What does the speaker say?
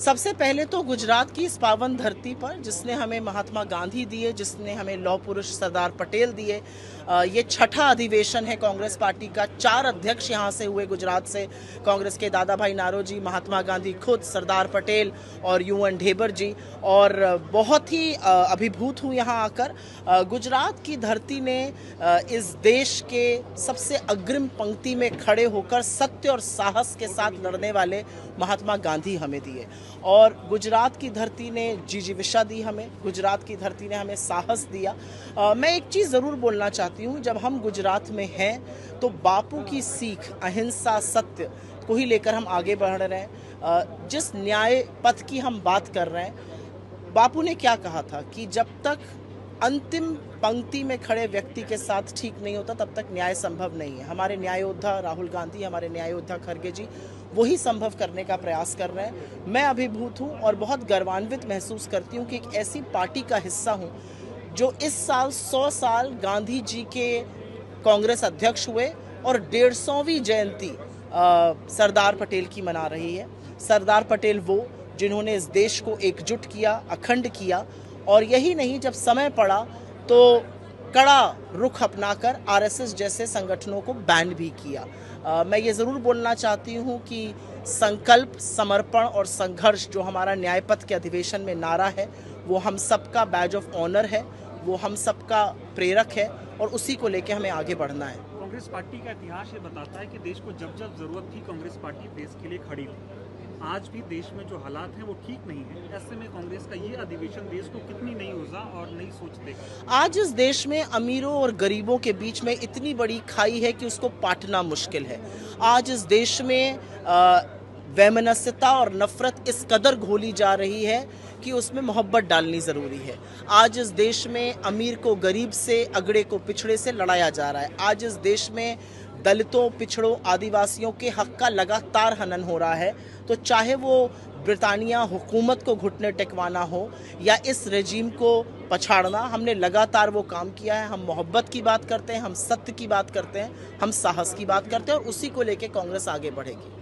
सबसे पहले तो गुजरात की इस पावन धरती पर जिसने हमें महात्मा गांधी दिए, जिसने हमें लौह पुरुष सरदार पटेल दिए, ये छठा अधिवेशन है कांग्रेस पार्टी का। 4 अध्यक्ष यहाँ से हुए गुजरात से, कांग्रेस के दादा भाई नारोजी, महात्मा गांधी खुद, सरदार पटेल और यूएन ढेबर जी। और बहुत ही अभिभूत हूँ यहाँ आकर। गुजरात की धरती ने इस देश के सबसे अग्रिम पंक्ति में खड़े होकर सत्य और साहस के साथ लड़ने वाले महात्मा गांधी हमें दिए। और गुजरात की धरती ने जिजीविषा दी हमें, गुजरात की धरती ने हमें साहस दिया। मैं एक चीज़ ज़रूर बोलना चाहती हूँ, जब हम गुजरात में हैं तो बापू की सीख अहिंसा सत्य को ही लेकर हम आगे बढ़ रहे हैं। जिस न्याय पथ की हम बात कर रहे हैं, बापू ने क्या कहा था कि जब तक अंतिम पंक्ति में खड़े व्यक्ति के साथ ठीक नहीं होता तब तक न्याय संभव नहीं है। हमारे न्याय योद्धा राहुल गांधी, हमारे न्याय योद्धा खड़गे जी वही संभव करने का प्रयास कर रहे हैं। मैं अभिभूत हूँ और बहुत गर्वान्वित महसूस करती हूँ कि एक ऐसी पार्टी का हिस्सा हूँ जो इस साल 100 साल गांधी जी के कांग्रेस अध्यक्ष हुए और 150वीं जयंती सरदार पटेल की मना रही है। सरदार पटेल वो जिन्होंने इस देश को एकजुट किया, अखंड किया, और यही नहीं, जब समय पड़ा तो कड़ा रुख अपनाकर आरएसएस जैसे संगठनों को बैन भी किया। मैं ये ज़रूर बोलना चाहती हूँ कि संकल्प, समर्पण और संघर्ष जो हमारा न्यायपथ के अधिवेशन में नारा है, वो हम सबका बैज ऑफ ऑनर है, वो हम सबका प्रेरक है और उसी को लेकर हमें आगे बढ़ना है। कांग्रेस पार्टी का इतिहास ये बताता है कि देश को जब जब जरूरत थी कांग्रेस पार्टी देश के लिए खड़ी थी। आज भी देश में जो हालात हैं वो ठीक नहीं है। ऐसे में कांग्रेस का ये अधिवेशन देश को कितनी नई ऊर्जा और नई सोच देगा। आज इस देश में अमीरों और गरीबों के बीच में इतनी बड़ी खाई है कि उसको पाटना मुश्किल है। आज इस देश में वैमनस्यता और नफरत इस कदर घोली जा रही है कि उसमें मोहब्बत डालनी ज़रूरी है। आज इस देश में अमीर को गरीब से, अगड़े को पिछड़े से लड़ाया जा रहा है। आज इस देश में दलितों, पिछड़ों, आदिवासियों के हक का लगातार हनन हो रहा है। तो चाहे वो ब्रिटानिया हुकूमत को घुटने टेकवाना हो या इस रेजीम को पछाड़ना, हमने लगातार वो काम किया है। हम मोहब्बत की बात करते हैं, हम सत्य की बात करते हैं, हम साहस की बात करते हैं और उसी को लेके कांग्रेस आगे बढ़ेगी।